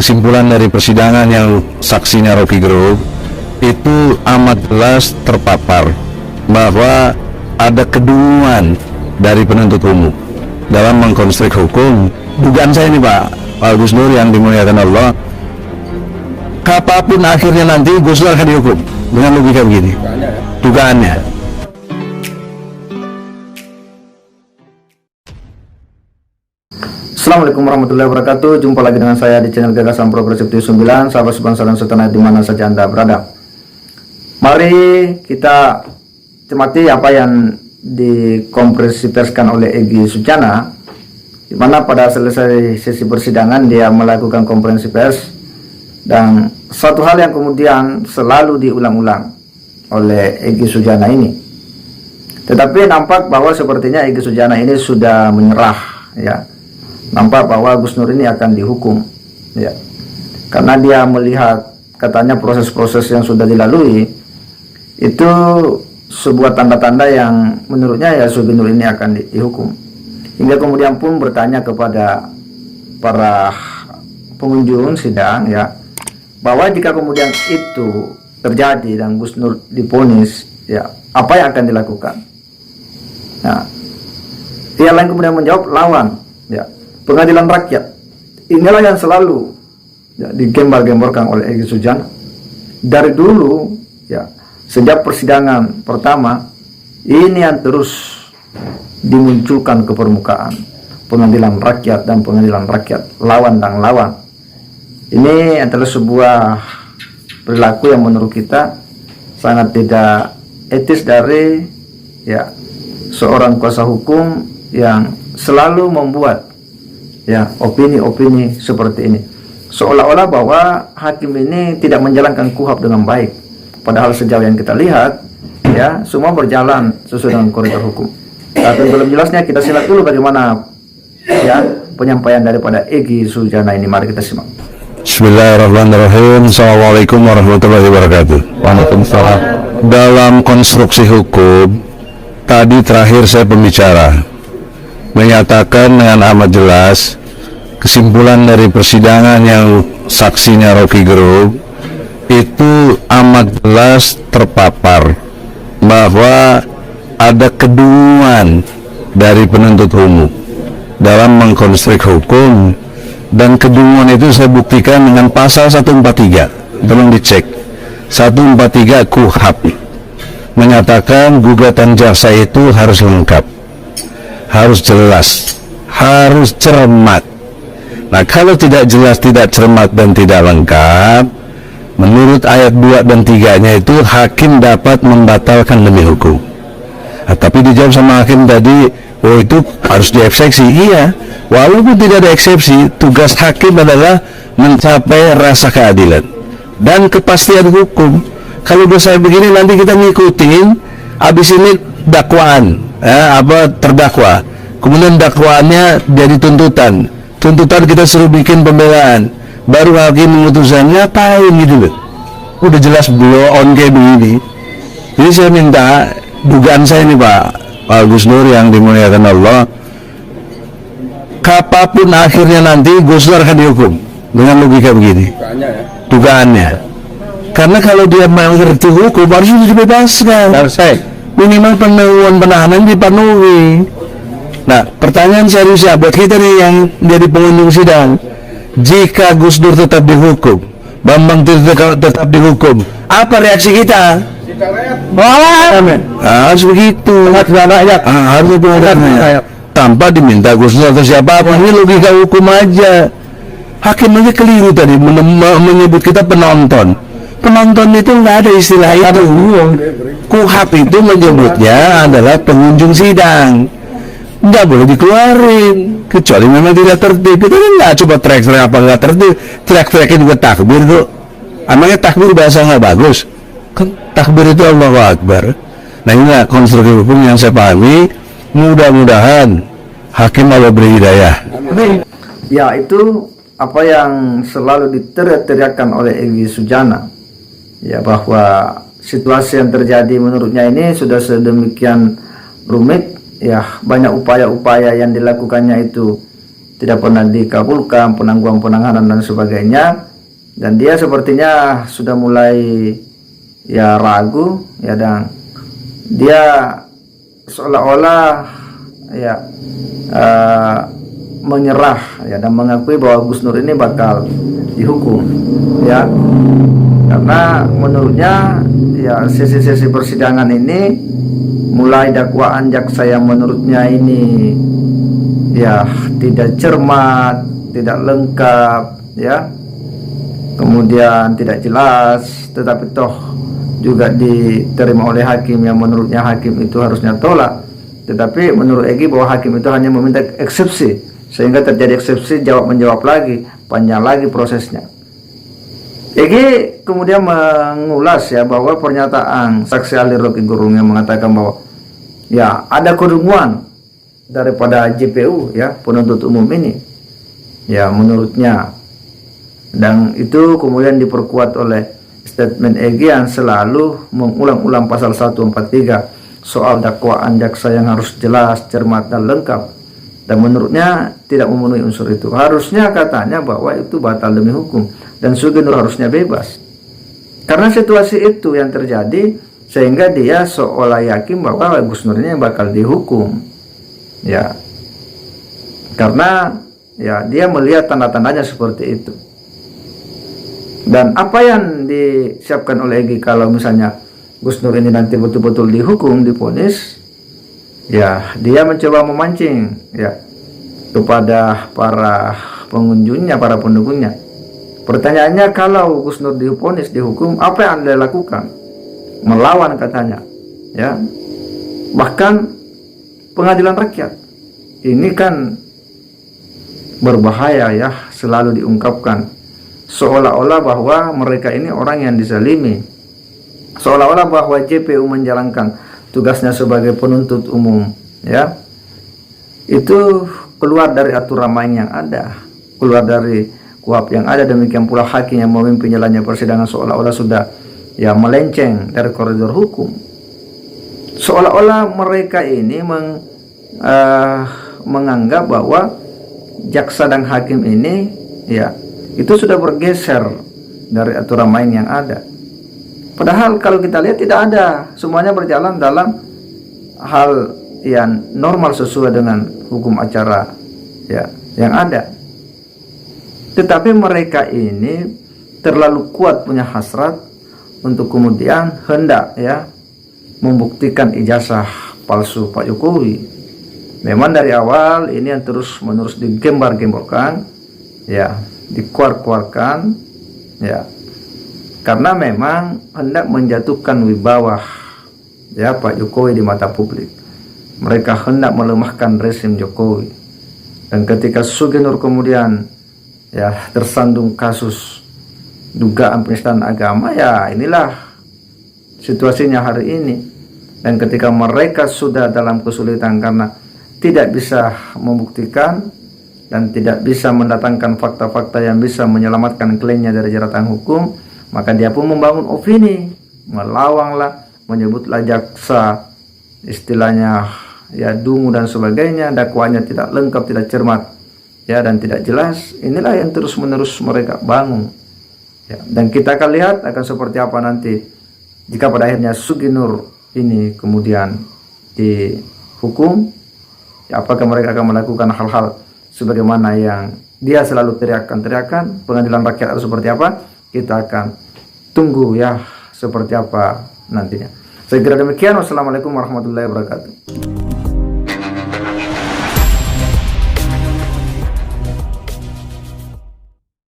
kesimpulan dari persidangan yang saksinya Rocky Gerung itu amat jelas terpapar bahwa ada kedunguan dari penuntut umum dalam mengkonstruk hukum. Dugaan saya ini Pak Gus Nur yang dimuliakan Allah, apapun akhirnya nanti Gus Nur akan dihukum dengan logika begini, dugaannya. Assalamualaikum warahmatullahi wabarakatuh. Jumpa lagi dengan saya di channel Gagasan Progresif 9, sahabat sebangsa dan setanah di mana saja Anda berada. Mari kita cermati apa yang dikonferensi perskan oleh Egy Sujana, di mana pada selesai sesi persidangan dia melakukan konferensi pers, dan satu hal yang kemudian selalu diulang-ulang oleh Egy Sujana ini. Tetapi nampak bahwa sepertinya Egy Sujana ini sudah menyerah, ya. Nampak bahwa Gus Nur ini akan dihukum, ya, karena dia melihat katanya proses-proses yang sudah dilalui itu sebuah tanda-tanda yang menurutnya ya Gus Nur ini akan dihukum. Hingga kemudian pun bertanya kepada para pengunjung sidang, ya, bahwa jika kemudian itu terjadi dan Gus Nur divonis, ya, apa yang akan dilakukan? Nah, yang lain kemudian menjawab lawan, ya, pengadilan rakyat. Inilah yang selalu, ya, digembar-gemborkan oleh Egy Sujana dari dulu, ya, sejak persidangan pertama ini yang terus dimunculkan ke permukaan, pengadilan rakyat dan pengadilan rakyat, lawan dan lawan. Ini adalah sebuah perilaku yang menurut kita sangat tidak etis dari, ya, seorang kuasa hukum yang selalu membuat, ya, opini-opini seperti ini, seolah-olah bahwa hakim ini tidak menjalankan KUHP dengan baik, padahal sejauh yang kita lihat, ya, semua berjalan sesuai dengan koridor hukum. Tapi belum jelasnya kita simak dulu bagaimana, ya, penyampaian daripada Egy Sujana ini. Mari kita simak. Bismillahirrahmanirrahim. Assalamualaikum warahmatullahi wabarakatuh. Waalaikumsalam. Dalam konstruksi hukum tadi terakhir saya pembicara menyatakan dengan amat jelas kesimpulan dari persidangan yang saksinya Rocky Gerung itu amat jelas terpapar bahwa ada kedunguan dari penuntut umum dalam mengkonstruk hukum, dan kedunguan itu saya buktikan dengan pasal 143. Tolong dicek 143 KUHP menyatakan gugatan jaksa itu harus lengkap, harus jelas, harus cermat. Nah, kalau tidak jelas, tidak cermat, dan tidak lengkap, menurut ayat 2 dan 3-nya itu hakim dapat membatalkan demi hukum. Nah, tapi dijawab sama hakim tadi, oh itu harus dieksepsi. Iya, walaupun tidak ada eksepsi, tugas hakim adalah mencapai rasa keadilan dan kepastian hukum. Kalau dosa begini nanti kita ngikutin, habis ini dakwaan, terdakwa, kemudian dakwaannya jadi tuntutan kita suruh bikin pembelaan, baru hakim memutuskan, ngapain gitu loh, udah jelas blow on kayak begini. Jadi saya minta, dugaan saya ini Pak Gus Nur yang dimuliakan Allah, apapun akhirnya nanti Gus Nur akan dihukum dengan logika begini, dugaannya. Karena kalau dia mengerti hukum harus dibebaskan, minimal penahanan dipenuhi. Nah, pertanyaan seriusnya buat kita nih yang jadi pengunjung sidang, jika Gus Nur tetap dihukum, Bambang tetap dihukum, apa reaksi kita? Harus begitu, harus rakyat, tanpa diminta Gus Nur atau siapa. Ini logika hukum aja. Hakim aja keliru tadi menyebut kita penonton. Penonton itu nggak ada istilah itu. KUHP itu menyebutnya adalah pengunjung sidang, nggak boleh dikeluarin kecuali memang tidak tertib. Kita kan nggak coba teriak-teriak apa nggak tertib, teriak-teriakin juga takbir tuh. Emangnya takbir bahasa nggak bagus? Kan takbir itu Allahu Akbar. Nah, inilah konstruksi hukum yang saya pahami. Mudah-mudahan hakim Allah beri hidayah. Ya, itu apa yang selalu diteriak-teriakkan oleh Egy Sujana, ya, bahwa situasi yang terjadi menurutnya ini sudah sedemikian rumit, ya, banyak upaya-upaya yang dilakukannya itu tidak pernah dikabulkan, penangguhan penahanan dan sebagainya, dan dia sepertinya sudah mulai ya ragu ya, dan dia seolah-olah ya menyerah ya, dan mengakui bahwa Gus Nur ini bakal dihukum ya, karena menurutnya ya sesi-sesi persidangan ini, mulai dakwaan jaksa yang menurutnya ini ya tidak cermat, tidak lengkap ya, kemudian tidak jelas, tetapi toh juga diterima oleh hakim yang menurutnya hakim itu harusnya tolak, tetapi menurut Egy bahwa hakim itu hanya meminta eksepsi, sehingga terjadi eksepsi jawab menjawab lagi, panjang lagi prosesnya. Egy kemudian mengulas ya bahwa pernyataan saksi ahli Rocky Gerung yang mengatakan bahwa ya ada kedunguan daripada JPU ya, penuntut umum ini ya menurutnya, dan itu kemudian diperkuat oleh statement Egy yang selalu mengulang-ulang pasal 143 soal dakwaan jaksa yang harus jelas, cermat dan lengkap, dan menurutnya tidak memenuhi unsur itu. Harusnya katanya bahwa itu batal demi hukum dan Sugi Nur harusnya bebas. Karena situasi itu yang terjadi, sehingga dia seolah yakin bahwa Gus Nur ini bakal dihukum ya, karena ya dia melihat tanda-tandanya seperti itu. Dan apa yang disiapkan oleh Egy kalau misalnya Gus Nur ini nanti betul-betul dihukum, divonis, ya dia mencoba memancing ya kepada para pengunjungnya, para pendukungnya. Pertanyaannya, kalau Gus Nur divonis, dihukum, apa yang Anda lakukan? Melawan katanya ya. Bahkan pengadilan rakyat ini kan berbahaya ya, selalu diungkapkan seolah-olah bahwa mereka ini orang yang dizalimi, seolah-olah bahwa JPU menjalankan tugasnya sebagai penuntut umum ya, itu keluar dari aturan main yang ada, keluar dari KUHP yang ada. Demikian pula hakim yang memimpin jalannya persidangan seolah-olah sudah ya melenceng dari koridor hukum, seolah-olah mereka ini menganggap bahwa jaksa dan hakim ini ya itu sudah bergeser dari aturan main yang ada. Padahal kalau kita lihat tidak ada, semuanya berjalan dalam hal yang normal sesuai dengan hukum acara ya yang ada. Tetapi mereka ini terlalu kuat punya hasrat untuk kemudian hendak ya membuktikan ijazah palsu Pak Jokowi. Memang dari awal ini yang terus-menerus digembar-gemborkan ya, dikuar-kuarkan ya, karena memang hendak menjatuhkan wibawa ya Pak Jokowi di mata publik. Mereka hendak melemahkan rezim Jokowi. Dan ketika Sugi Nur kemudian ya tersandung kasus dugaan penistaan agama, ya inilah situasinya hari ini. Dan ketika mereka sudah dalam kesulitan karena tidak bisa membuktikan dan tidak bisa mendatangkan fakta-fakta yang bisa menyelamatkan klaimnya dari jeratan hukum, maka dia pun membangun opini, melawanglah, menyebutlah jaksa istilahnya ya dungu dan sebagainya, dakwaannya tidak lengkap, tidak cermat ya, dan tidak jelas. Inilah yang terus-menerus mereka bangun ya, dan kita akan lihat akan seperti apa nanti jika pada akhirnya Sugi Nur ini kemudian dihukum ya, apakah mereka akan melakukan hal-hal sebagaimana yang dia selalu teriakan, pengadilan rakyat atau seperti apa. Kita akan tunggu ya seperti apa nantinya. Saya kira demikian. Wassalamualaikum warahmatullahi wabarakatuh.